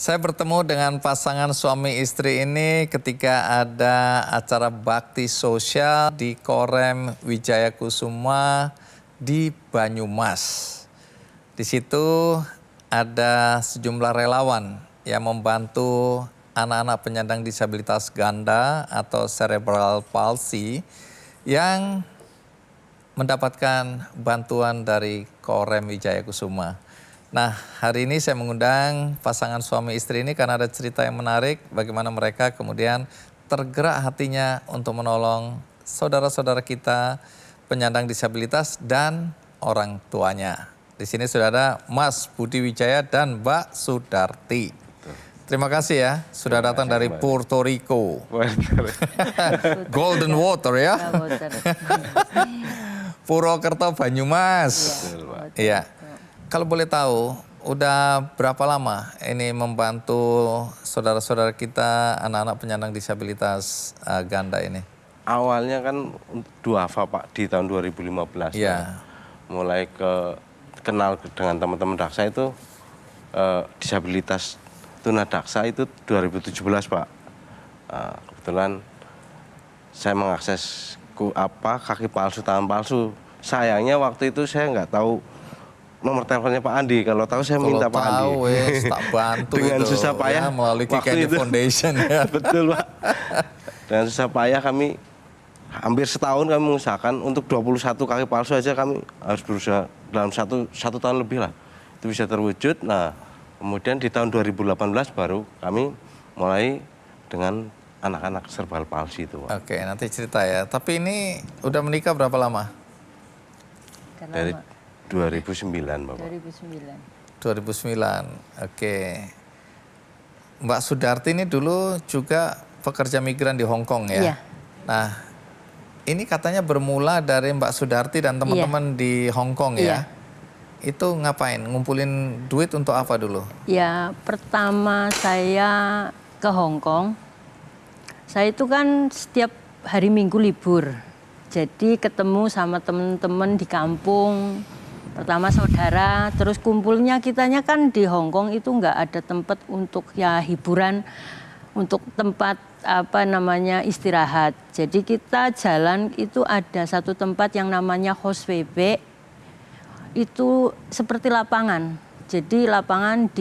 Saya bertemu dengan pasangan suami istri ini ketika ada acara bakti sosial di Korem Wijaya Kusuma di Banyumas. Di situ ada sejumlah relawan yang membantu anak-anak penyandang disabilitas ganda atau cerebral palsy yang mendapatkan bantuan dari Korem Wijaya Kusuma. Nah, hari ini saya mengundang pasangan suami istri ini karena ada cerita yang menarik bagaimana mereka kemudian tergerak hatinya untuk menolong saudara-saudara kita penyandang disabilitas dan orang tuanya. Di sini sudah ada Mas Budi Wijaya dan Mbak Sudarti. Terima kasih ya, sudah datang dari Puerto Rico. Golden Water ya. Purwokerto, Banyumas. Iya. Kalau boleh tahu, udah berapa lama ini membantu saudara-saudara kita, anak-anak penyandang disabilitas ganda ini? Awalnya kan duafa Pak di tahun 2015. Iya. Mulai kenal dengan teman-teman Daksa itu disabilitas tunadaksa itu 2017 Pak. Kebetulan saya mengakses kaki palsu, tangan palsu. Sayangnya waktu itu saya nggak tahu nomor teleponnya Pak Andi. Kalau tahu saya minta Pak Andi. Kalau tahu tak bantu dengan itu, susah payah ya, melalui KKD Foundation ya. Betul Pak. Dengan susah payah kami hampir setahun kami mengusahakan untuk 21 kaki palsu aja kami harus berusaha dalam satu tahun lebih lah. Itu bisa terwujud. Nah, kemudian di tahun 2018 baru kami mulai dengan anak-anak cerebral palsy itu Pak. Oke, nanti cerita ya. Tapi ini udah menikah berapa lama? Dari 2009 Bapak. 2009. Oke. Mbak Sudarti ini dulu juga pekerja migran di Hong Kong ya? Iya. Nah, ini katanya bermula dari Mbak Sudarti dan teman-teman di Hong Kong ya? Iya. Itu ngapain? Ngumpulin duit untuk apa dulu? Ya, pertama saya ke Hong Kong. Saya itu kan setiap hari Minggu libur. Jadi ketemu sama teman-teman di kampung. Pertama saudara, terus kumpulnya kitanya kan di Hong Kong itu nggak ada tempat untuk ya hiburan, untuk tempat istirahat. Jadi kita jalan itu ada satu tempat yang namanya House WB. Itu seperti lapangan. Jadi lapangan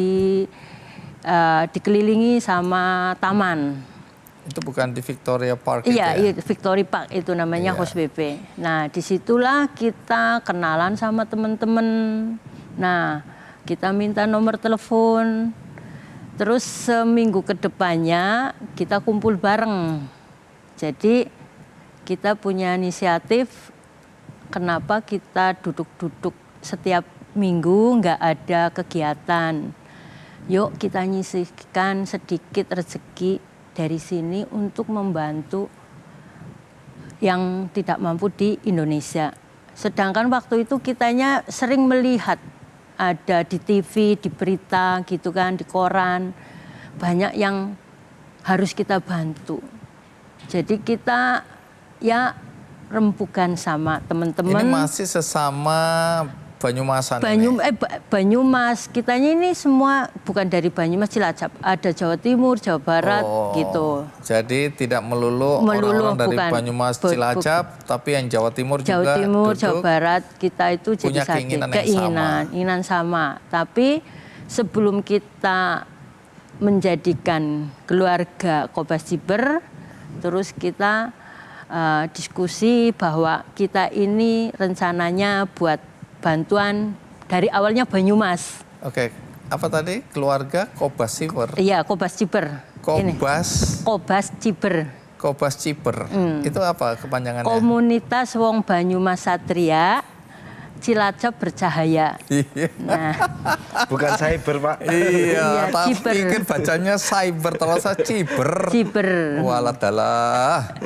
dikelilingi sama taman. Itu bukan di Victoria Park itu Iya, ya? Victoria Park itu namanya House WB. Nah, disitulah kita kenalan sama teman-teman. Nah, kita minta nomor telepon. Terus seminggu ke depannya kita kumpul bareng. Jadi kita punya inisiatif kenapa kita duduk-duduk setiap minggu nggak ada kegiatan. Yuk kita nyisihkan sedikit rezeki dari sini untuk membantu yang tidak mampu di Indonesia. Sedangkan waktu itu kitanya sering melihat ada di TV, di berita gitu kan, di koran. Banyak yang harus kita bantu. Jadi kita ya rembukan sama teman-teman. Ini masih sesama Banyumasan Banyumas, kitanya ini semua bukan dari Banyumas, Cilacap. Ada Jawa Timur, Jawa Barat gitu. Jadi tidak melulu orang-orang dari Banyumas, Cilacap, tapi yang Jawa Timur juga Jawa Barat kita itu jadi punya keinginan sama. Tapi sebelum kita menjadikan keluarga Kobas Ciber, terus kita diskusi bahwa kita ini rencananya buat bantuan dari awalnya Banyumas. Oke, apa tadi? Keluarga Kobas Ciber? Iya, Kobas Ciber. Kobas Ciber. Kobas Ciber. Itu apa kepanjangannya? Komunitas Wong Banyumas Satria, Cilacap Bercahaya. Nah. Bukan cyber Pak. Iya, tapi pikir bacanya cyber, terasa ciber. Ciber. Waladalah.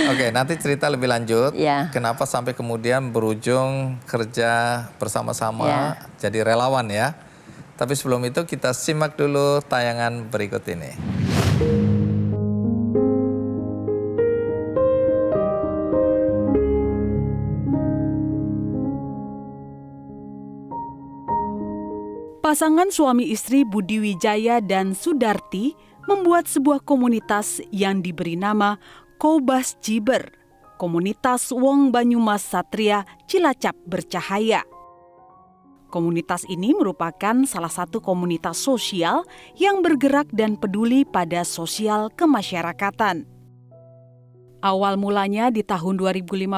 Oke, nanti cerita lebih lanjut. Ya. Kenapa sampai kemudian berujung kerja bersama-sama jadi relawan ya. Tapi sebelum itu kita simak dulu tayangan berikut ini. Pasangan suami istri Budi Wijaya dan Sudarti membuat sebuah komunitas yang diberi nama Kobas Jiber, Komunitas Wong Banyumas Satria Cilacap Bercahaya. Komunitas ini merupakan salah satu komunitas sosial yang bergerak dan peduli pada sosial kemasyarakatan. Awal mulanya di tahun 2015,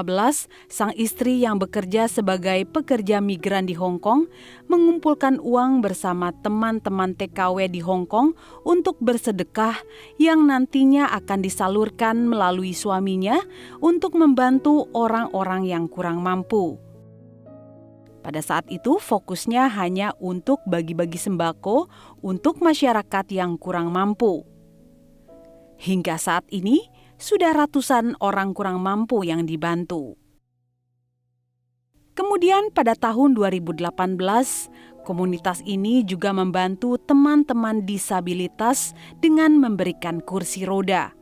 sang istri yang bekerja sebagai pekerja migran di Hong Kong mengumpulkan uang bersama teman-teman TKW di Hong Kong untuk bersedekah yang nantinya akan disalurkan melalui suaminya untuk membantu orang-orang yang kurang mampu. Pada saat itu fokusnya hanya untuk bagi-bagi sembako untuk masyarakat yang kurang mampu. Hingga saat ini, sudah ratusan orang kurang mampu yang dibantu. Kemudian pada tahun 2018, komunitas ini juga membantu teman-teman disabilitas dengan memberikan kursi roda.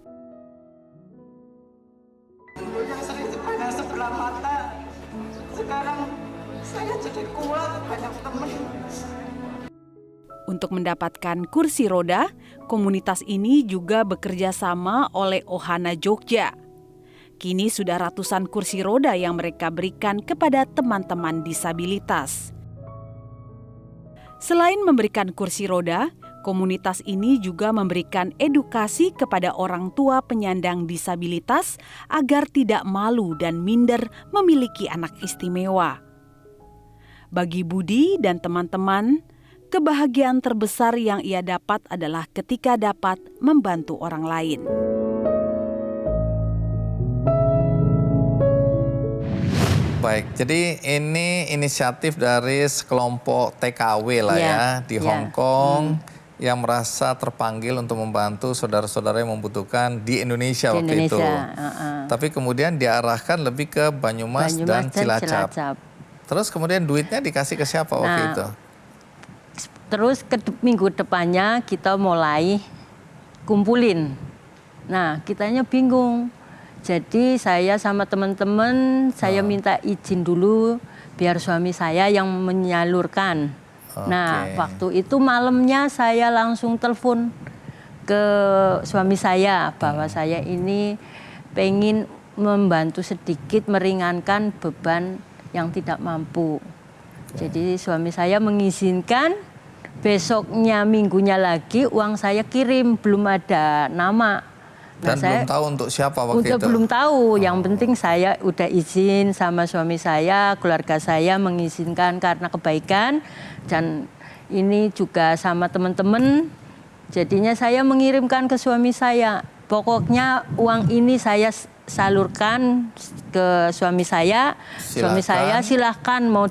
Yang sering sepanjang sebelah mata, sekarang saya jadi kuat, banyak teman. Untuk mendapatkan kursi roda, komunitas ini juga bekerja sama oleh Ohana Jogja. Kini sudah ratusan kursi roda yang mereka berikan kepada teman-teman disabilitas. Selain memberikan kursi roda, komunitas ini juga memberikan edukasi kepada orang tua penyandang disabilitas agar tidak malu dan minder memiliki anak istimewa. Bagi Budi dan teman-teman, kebahagiaan terbesar yang ia dapat adalah ketika dapat membantu orang lain. Baik, jadi ini inisiatif dari sekelompok TKW lah ya di Hong Kong yang merasa terpanggil untuk membantu saudara-saudara yang membutuhkan di Indonesia waktu itu. Tapi kemudian diarahkan lebih ke Banyumas dan Cilacap. Terus kemudian duitnya dikasih ke siapa waktu itu? Terus minggu depannya kita mulai kumpulin. Nah, kitanya bingung. Jadi saya sama teman-teman, saya minta izin dulu biar suami saya yang menyalurkan. Nah, waktu itu malamnya saya langsung telepon ke suami saya bahwa saya ini pengen membantu sedikit meringankan beban yang tidak mampu. Jadi suami saya mengizinkan. Besoknya minggunya lagi uang saya kirim, belum ada nama. Dan belum tahu untuk siapa waktu itu? Belum tahu, yang penting saya udah izin sama suami saya, keluarga saya mengizinkan karena kebaikan. Dan ini juga sama teman-teman, jadinya saya mengirimkan ke suami saya. Pokoknya uang ini saya salurkan ke suami saya. Suami saya silahkan mau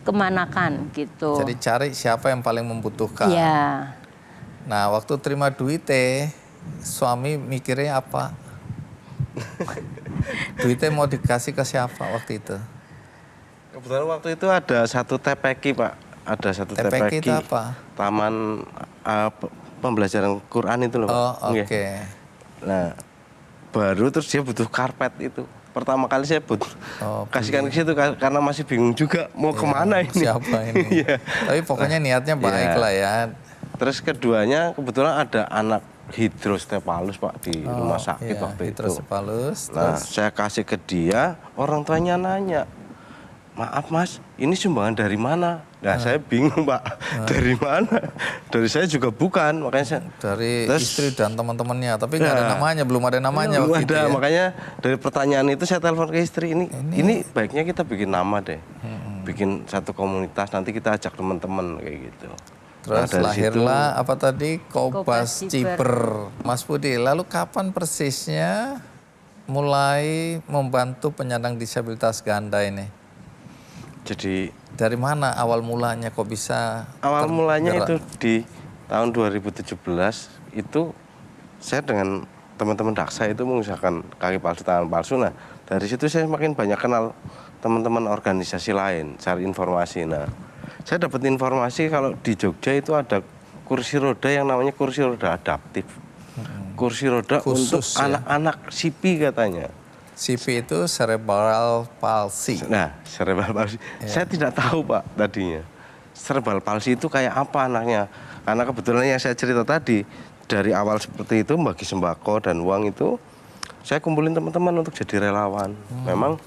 kemanakan gitu. Jadi cari siapa yang paling membutuhkan. Iya. Nah, waktu terima duitnya, suami mikirnya apa? Duitnya mau dikasih ke siapa waktu itu? Kebetulan waktu itu ada satu TPQ, Pak. Ada satu TPQ. Itu apa? Taman pembelajaran Quran itu loh, Pak. Oh, oke. Nah, baru terus dia butuh karpet itu. Pertama kali saya kasihkan ke situ karena masih bingung juga mau kemana ini. Siapa ini? Tapi pokoknya niatnya baik lah ya. Terus keduanya kebetulan ada anak hidrosepalus Pak di rumah sakit waktu itu. Hidrosepalus. Nah, saya kasih ke dia, orang tuanya nanya, maaf Mas, ini sumbangan dari mana? Nah, saya bingung Pak, dari mana? Dari saya juga bukan, makanya saya... Dari istri dan teman-temannya, tapi nggak ada namanya, belum ada namanya waktu itu ya? Makanya dari pertanyaan itu saya telepon ke istri, ini baiknya kita bikin nama deh. Bikin satu komunitas, nanti kita ajak teman-teman kayak gitu. Terus lahirlah apa tadi? Kobas Jiber. Mas Budi, lalu kapan persisnya mulai membantu penyandang disabilitas ganda ini? Jadi dari mana awal mulanya kok bisa? Awal mulanya itu di tahun 2017 itu saya dengan teman-teman Daksa itu mengusahakan kaki palsu, tangan palsu. Nah, dari situ saya makin banyak kenal teman-teman organisasi lain, cari informasi. Nah, saya dapat informasi kalau di Jogja itu ada kursi roda yang namanya kursi roda adaptif. Kursi roda khusus untuk anak-anak SIPI katanya. SIPI itu cerebral palsy. Nah, cerebral palsy. Saya tidak tahu Pak tadinya. cerebral palsy itu kayak apa anaknya. Karena kebetulan yang saya cerita tadi, dari awal seperti itu bagi sembako dan uang itu, saya kumpulin teman-teman untuk jadi relawan. Memang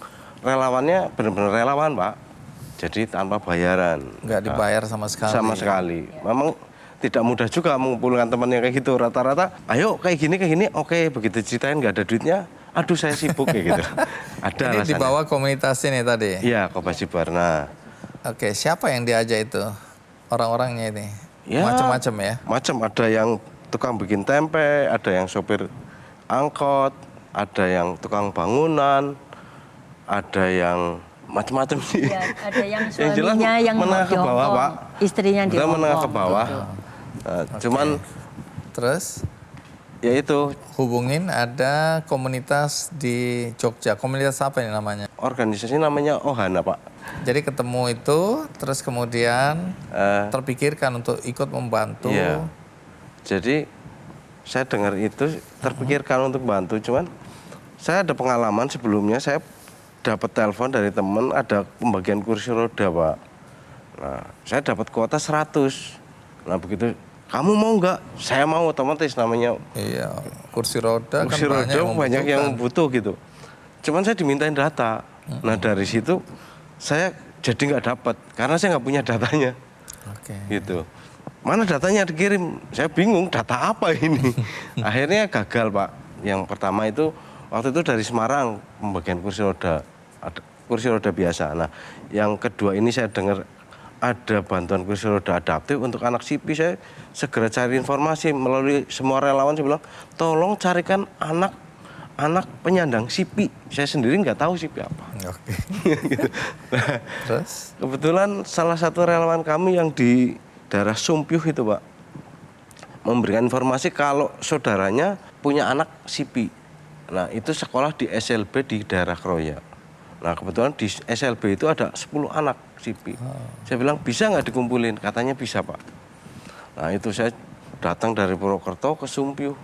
relawannya benar-benar relawan, Pak. Jadi tanpa bayaran. Nggak dibayar sama sekali. Sama sekali. Memang tidak mudah juga mengumpulkan teman yang kayak gitu. Rata-rata, ayo kayak gini, oke. Begitu ceritain nggak ada duitnya, aduh saya sibuk kayak gitu. Ada Ini di alasannya. bawah komunitas ini tadi. Iya, Kopas Jibar. Nah, Oke, siapa yang diajak itu? Orang-orangnya ini? ya, Macam-macam ya? Macam, ada yang tukang bikin tempe, ada yang sopir angkot, ada yang tukang bangunan, ada yang macam-macam sih. Ya, ada yang Yang jelas suaminya yang menengah di ke bawah, Hongkong, Pak. istrinya di Kita Hongkong. menengah ke bawah. gitu. Nah, cuman Terus ya itu hubungin ada komunitas di Jogja. Komunitas apa ini namanya? organisasi namanya Ohana, Pak. Jadi ketemu itu, terus kemudian terpikirkan untuk ikut membantu. Iya. Jadi saya dengar itu terpikirkan untuk bantu, cuman saya ada pengalaman sebelumnya, saya dapat telepon dari teman ada pembagian kursi roda, Pak. Nah, saya dapat kuota 100. Nah, begitu, kamu mau nggak? Saya mau, otomatis namanya Iya, kursi roda kursi kan roda banyak yang membutuhkan. butuh gitu. Cuman saya dimintain data. Nah, dari situ saya jadi nggak dapat karena saya nggak punya datanya. Oke. Gitu. Mana datanya dikirim? Saya bingung, data apa ini? Akhirnya gagal, Pak. Yang pertama itu, waktu itu dari Semarang, pembagian kursi roda. Ada kursi roda biasa. Nah, yang kedua ini saya dengar ada bantuan kursi roda adaptif untuk anak SIPI. Saya segera cari informasi melalui semua relawan. Saya bilang, tolong carikan anak penyandang SIPI. Saya sendiri nggak tahu SIPI apa. Oke. Gitu. Nah, Terus? kebetulan salah satu relawan kami yang di daerah Sumpyuh itu, Pak, memberikan informasi kalau saudaranya punya anak SIPI. Nah, itu sekolah di SLB di daerah Kroya. Nah, kebetulan di SLB itu ada 10 anak SIPI. Saya bilang, bisa nggak dikumpulin? Katanya bisa, Pak. Nah, itu saya datang dari Purwokerto ke Sumpyuh.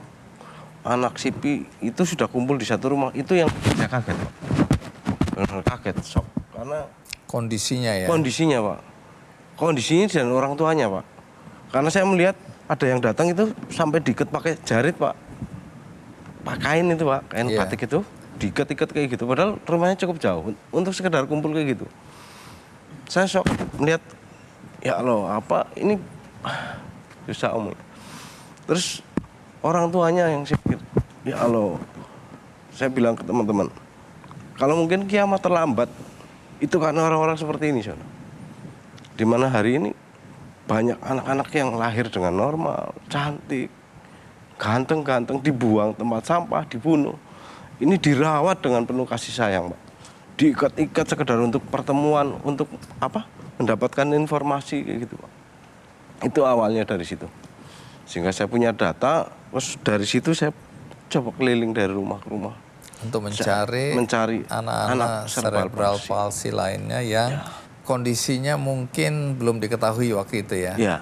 Anak SIPI itu sudah kumpul di satu rumah. Itu yang saya kaget, Pak. Benar kaget, shock. Karena Kondisinya ya? kondisinya, Pak. Kondisinya dan orang tuanya, Pak. Karena saya melihat ada yang datang itu sampai diikat pakai jarit, Pak. Pak, kain itu, Pak. Kain Iya. batik itu diikat-ikat kayak gitu. Padahal rumahnya cukup jauh untuk sekedar kumpul kayak gitu. Saya shock melihat, ya Allah, apa ini susah omong. Terus orang tuanya yang saya pikir, ya Allah. Saya bilang ke teman-teman, kalau mungkin kiamat terlambat, itu karena orang-orang seperti ini, Sono. Di mana hari ini banyak anak-anak yang lahir dengan normal, cantik, ganteng-ganteng, dibuang tempat sampah, dibunuh. Ini dirawat dengan penuh kasih sayang, Pak. Diikat-ikat sekedar untuk pertemuan, untuk apa? Mendapatkan informasi kayak gitu, Pak. Itu awalnya dari situ. Sehingga saya punya data, terus dari situ saya coba keliling dari rumah ke rumah. Untuk mencari anak-anak cerebral palsy lainnya yang kondisinya mungkin belum diketahui waktu itu ya. Ya,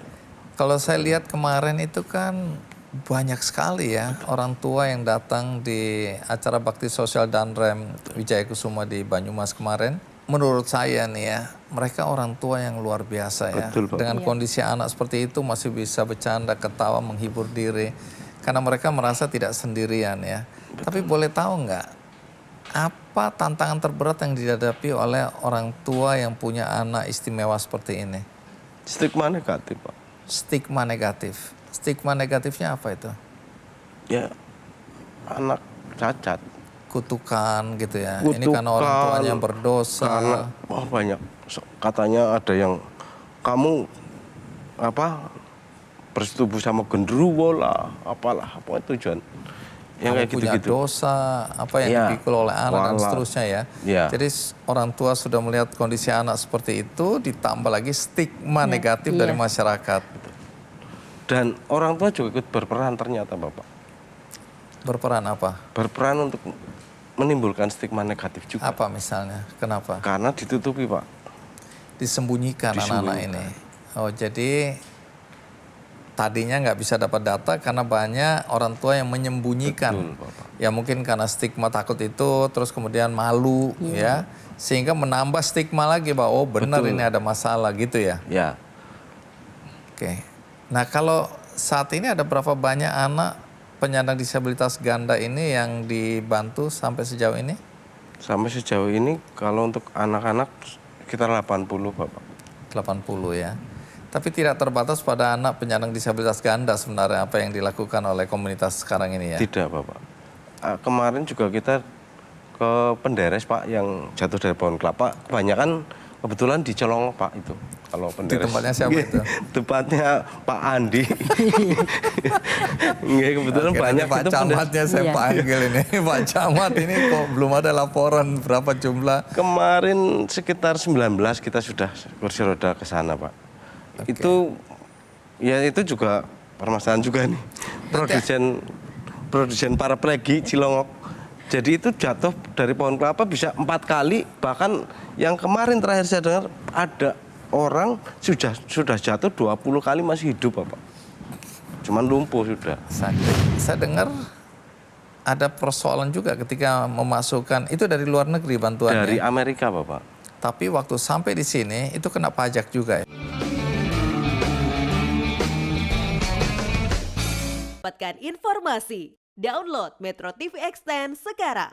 Kalau saya lihat kemarin itu kan banyak sekali ya orang tua yang datang di acara bakti sosial Danrem Wijaya Kusuma di Banyumas kemarin. Menurut saya nih ya, mereka orang tua yang luar biasa ya. Betul, Pak. Dengan kondisi anak seperti itu masih bisa bercanda, ketawa, menghibur diri. Karena mereka merasa tidak sendirian ya. Tapi boleh tahu nggak, apa tantangan terberat yang dihadapi oleh orang tua yang punya anak istimewa seperti ini? stigma negatif, Pak. Stigma negatif. Stigma negatifnya apa itu? Ya, anak cacat. Kutukan gitu ya. Ini karena orang tuanya yang berdosa. Karena banyak. Katanya ada yang kamu apa bersetubuh sama genderuwo lah, apalah, apa tujuan. Yang Kamu kayak punya gitu-gitu. dosa, apa yang Iya. dipikul oleh anak dan Walah. seterusnya ya. Iya. Jadi orang tua sudah melihat kondisi anak seperti itu, ditambah lagi stigma negatif dari masyarakat. Dan orang tua juga ikut berperan ternyata, Bapak. Berperan apa? Berperan untuk menimbulkan stigma negatif juga. Apa misalnya? Kenapa? Karena ditutupi, Pak. Disembunyikan anak-anak ini. Oh, jadi tadinya nggak bisa dapat data karena banyak orang tua yang menyembunyikan. Betul, Bapak. Ya mungkin karena stigma takut itu, terus kemudian malu ya. Sehingga menambah stigma lagi bahwa oh benar Betul. ini ada masalah gitu ya. Ya. Oke. Nah kalau saat ini ada berapa banyak anak penyandang disabilitas ganda ini yang dibantu sampai sejauh ini? Sampai sejauh ini kalau untuk anak-anak sekitar 80 Bapak. 80 ya. Tapi tidak terbatas pada anak penyandang disabilitas ganda sebenarnya apa yang dilakukan oleh komunitas sekarang ini ya? Tidak Bapak. Kemarin juga kita ke penderes Pak yang jatuh dari pohon kelapa. Kebanyakan kebetulan di Celongok Pak itu. Kalau Di penderes. tempatnya siapa itu? Tempatnya Pak Andi. Nggih, kebetulan Oke, banyak nanti Pak itu penderes. Camatnya saya Iya. panggil ini. Pak Camat ini kok belum ada laporan berapa jumlah? Kemarin sekitar 19 kita sudah kursi roda ke sana Pak. Itu ya itu juga permasalahan juga nih. Produsen paraplegi Cilongok. Jadi itu jatuh dari pohon kelapa bisa 4 kali, bahkan yang kemarin terakhir saya dengar ada orang sudah jatuh 20 kali masih hidup Bapak. Cuman lumpuh sudah. Sakit. Saya dengar ada persoalan juga ketika memasukkan itu dari luar negeri bantuannya. Dari Amerika Bapak. Tapi waktu sampai di sini itu kena pajak juga ya. Dapatkan informasi. Download Metro TV Extend sekarang.